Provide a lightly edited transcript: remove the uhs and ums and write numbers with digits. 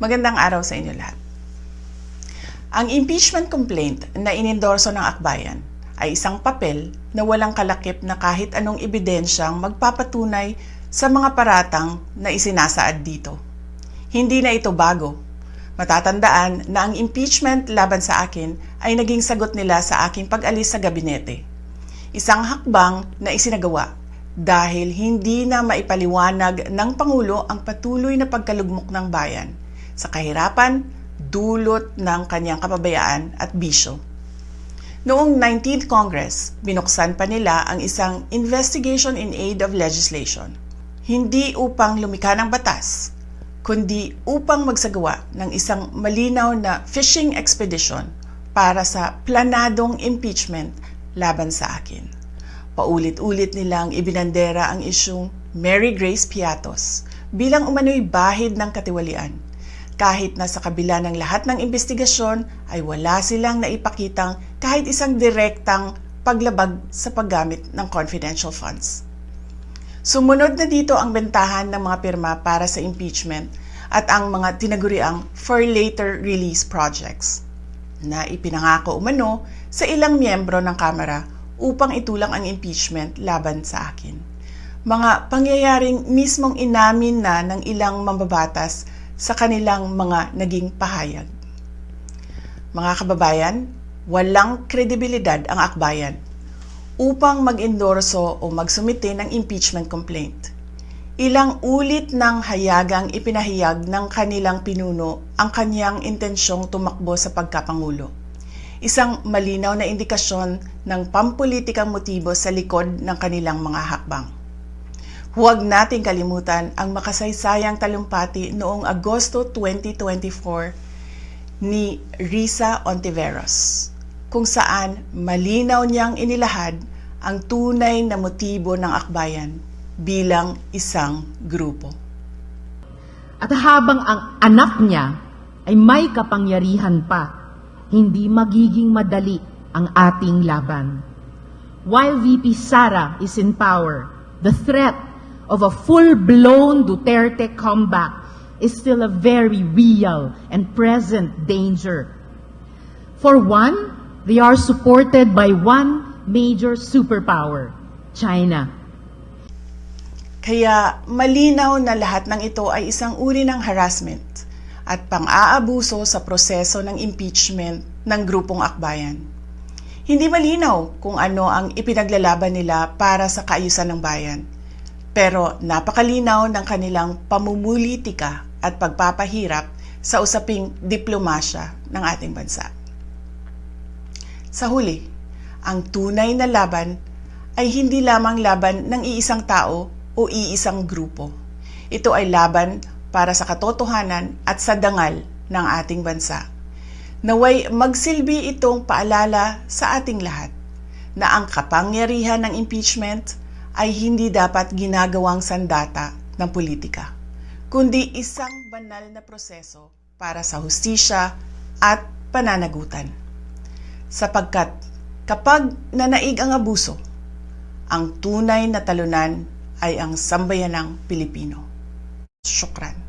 Magandang araw sa inyo lahat. Ang impeachment complaint na inendorso ng akbayan ay isang papel na walang kalakip na kahit anong ebidensyang magpapatunay sa mga paratang na isinasaad dito. Hindi na ito bago. Matatandaan na ang impeachment laban sa akin ay naging sagot nila sa aking pag-alis sa gabinete. Isang hakbang na isinagawa dahil hindi na maipaliwanag ng Pangulo ang patuloy na pagkalugmok ng bayan sa kahirapan dulot ng kanyang kapabayaan at bisyo. Noong 19th Congress, binuksan pa nila ang isang Investigation in Aid of Legislation, hindi upang lumikha ng batas, kundi upang magsagawa ng isang malinaw na fishing expedition para sa planadong impeachment laban sa akin. Paulit-ulit nilang ibinandera ang isyung Mary Grace Piatos bilang umano'y bahid ng katiwalian. Kahit na sa kabila ng lahat ng investigasyon ay wala silang naipakitang kahit isang direktang paglabag sa paggamit ng confidential funds. Sumunod na dito ang bentahan ng mga pirma para sa impeachment at ang mga tinaguriang for later release projects na ipinangako umano sa ilang miyembro ng Kamara upang itulang ang impeachment laban sa akin. Mga pangyayaring mismong inamin na ng ilang mambabatas sa kanilang mga naging pahayag. Mga kababayan, walang kredibilidad ang akbayan upang mag-endorso o magsumite ng impeachment complaint. Ilang ulit ng hayagang ipinahayag ng kanilang pinuno ang kanyang intensyong tumakbo sa pagkapangulo. Isang malinaw na indikasyon ng pampulitikang motibo sa likod ng kanilang mga hakbang. Huwag nating kalimutan ang makasaysayang talumpati noong Agosto 2024 ni Risa Ontiveros, kung saan malinaw niyang inilahad ang tunay na motibo ng akbayan bilang isang grupo. At habang ang anak niya ay may kapangyarihan pa, hindi magiging madali ang ating laban. While VP Sara is in power, the threat of a full-blown Duterte comeback is still a very real and present danger. For one, they are supported by one major superpower, China. Kaya malinaw na lahat ng ito ay isang uri ng harassment at pang-aabuso sa proseso ng impeachment ng grupong akbayan. Hindi malinaw kung ano ang ipinaglalaban nila para sa kaayusan ng bayan, pero napakalinaw ng kanilang pamumulitika at pagpapahirap sa usaping diplomasya ng ating bansa. Sa huli, ang tunay na laban ay hindi lamang laban ng iisang tao o iisang grupo. Ito ay laban para sa katotohanan at sa dangal ng ating bansa. Naway magsilbi itong paalala sa ating lahat na ang kapangyarihan ng impeachment ay hindi dapat ginagawang sandata ng politika, kundi isang banal na proseso para sa hustisya at pananagutan. Sapagkat kapag nanaig ang abuso, ang tunay na talunan ay ang sambayanang Pilipino. Syukran.